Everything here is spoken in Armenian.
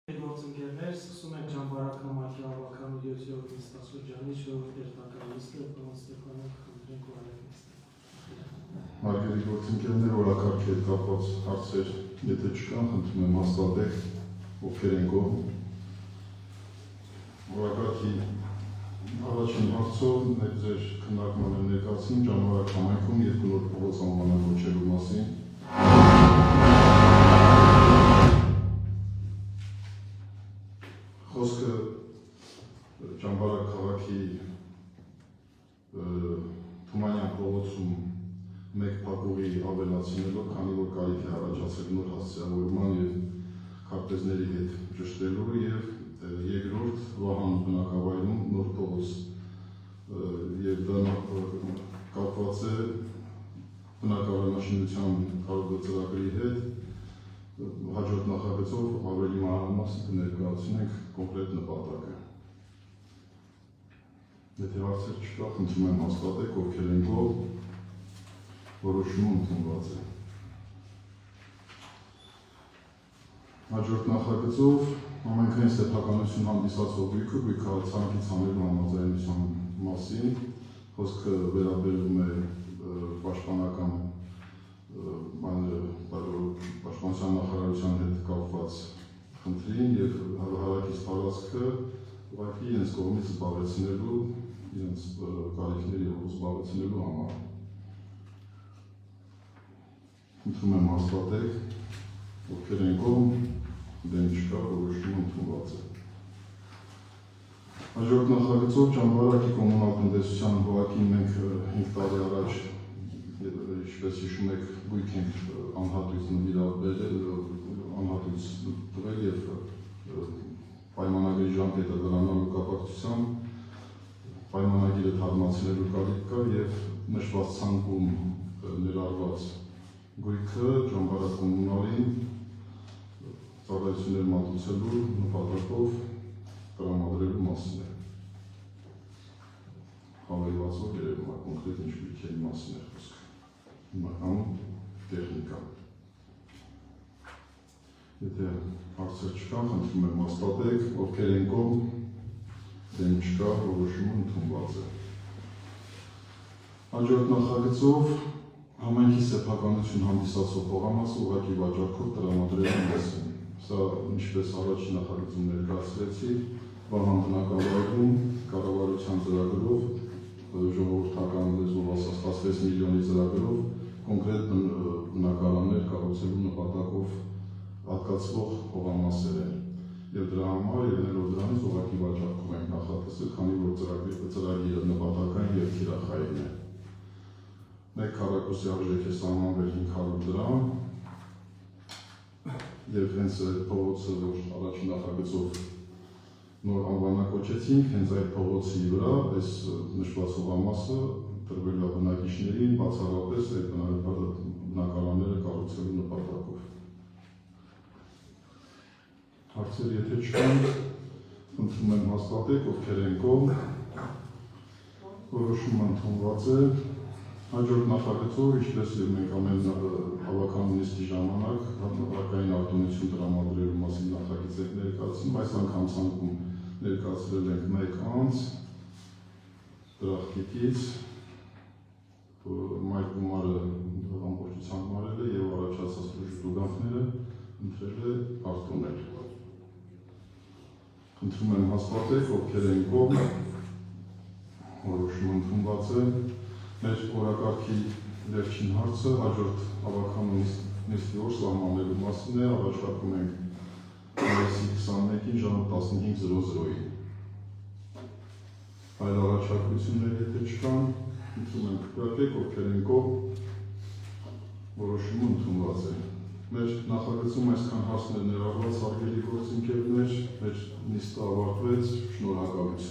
Գործընկերներ, սկսում ենք ճամբարակամարքի հավաքան 7-րդ նստաշրջանի 4-րդ երթական նիստը, Պարոն Ստեփանով, խնդրենք ու արեք նիստը։ Հարգելի գործընկերներ, օրակարգի հետ կապված հարցեր, եթե չկան, խնդրում եմ հաստատեք, ովքեր են կողմ։ Օրակարգի առաջին հարցով ձեր քննարկման եմ ներկայացնում ճամբարակ համայնքում երկու նոր փողոց անվանակոչելու մասին։ Խոսքը ճամբարակ քաղաքի Թումանյան փողոցում մեկ փակուղի ավելացնելով, քանի որ կարիք է առաջացել նոր հասցեավորման և քարտեզների հետ ճշտելու և երկրորդ Վահան բնակավայրում նոր փողոց և դա կապված է բնակավայրաշինության կարողը ծրագրի հետ հաջորդ նախագծով ավելի մանրամասն կներկայացնենք կոնկրետ նպատակը։ Եթե հարցեր չկա, խնդրում եմ հաստատեք, ովքեր են կողմ, որոշումը ընդունված է։ Հաջորդ նախագծով համայնքային սեփականություն հանդիսացող գույքը գույքացանկից անելու համաձայնության մասին, խոսքը վերաբերում է պաշտպանական պաշտպանության նախարարության հետ կապված խնդրին և հարակից տարածքը ուղղակի իրենց կողմից զբաղեցնելու, իրենց կարիքների զբաղեցնելու համար։ Խնդրում եմ հաստատեք, ովքեր են կողմ, դեմ չկա, որոշումը ընդունված է։ Հաջորդ նախագծով ճամբարակի կոմունալ տնտեսության բողոքին մենք 5 տարի առաջ, ինչպես հիշում եք, գույք ենք անհատույց անհատույց տվել և պայմանագրի ժամկետը դրանալու կապակցությամբ պայմանագիրը թարմացնելու կարիք կա և նշված ցանկում ներառված գույքը ճամբարակ կոմունալին ծառայություններ մատուցելու նպատակով տրամադրելու մասին է։ Հավելվածով երևում է կոնկրետ ինչ գույքերի մասին է խոսքը։ Հիմնականում տեխնիկա։ Եթե հարցեր չկան, խնդրում եմ հաստատեք, ովքեր են կողմ, դեմ չկա, որոշումը ընդունված է։ Հաջորդ նախագծով համայնքի սեփականություն հանդիսացող հողամասը ուղղակի վաճառքով տրամադրելու մասին։ Սա ինչպես առաջին նախագծում ներկայացրեցի, Վահան բնակավայրում կառավարության ծրագրով ժողովրդական լեզվով ասած 16 միլիոնի ծրագրով կոնկրետ բնակարաններ կառուցելու նպատակով հատկացվող հողամասեր են և դրա համար ելնելով դրանից ուղղակի վաճառքով ենք նախատեսել, քանի որ ծրագիրը նպատակային և թիրախային է։ Մեկ քառակուսի արժեք է սահմանվել 500 դրամ և հենց այդ փողոցը, որ առաջին նախագծով նոր անվանակոչեցինք, հենց այդ փողոցի վրա այս նշված հողամասը տրվել է բնակիչներին բացառապես այդ բնակարանները կառուցելու նպատակով։ Հարցեր եթե չկան, խնդրում եմ հաստատեք, ովքեր են կողմ, որոշումը ընդունված է։ Հաջորդ նախագծով, ինչպես և մենք ամեն հավաքան նիստի ժամանակ հակային արտոնություն տրամադրելու մասին նախագիծ ենք ներկայացնում, այս անգամ ցանկում ներկայացրել ենք մեկ անձ դրախտիկից, մայր գումարը ամբողջությամբ մարել է և առաջացած տուգանքները ընտրել է արտոնել։ Խնդրում եմ հաստատեք, ովքեր են կողմ, որոշումը ընդունված է։ Մեր օրակարգի վերջին հարցը հաջորդ հավաքան նիստի օր սահմանելու մասին է, առաջարկում ենք մայիսի 21-ին ժամը 15:00-ին։ Այլ առաջարկություններ եթե չկան, խնդրում եմ քվեարկեք, ովքեր են կողմ, որոշումը ընդունված է։ Մեր նախագծում այսքան հարցներ ներառված, հարգելի գործընկերներ, մեր նիստը ավարտվեց, շնորհակալություն։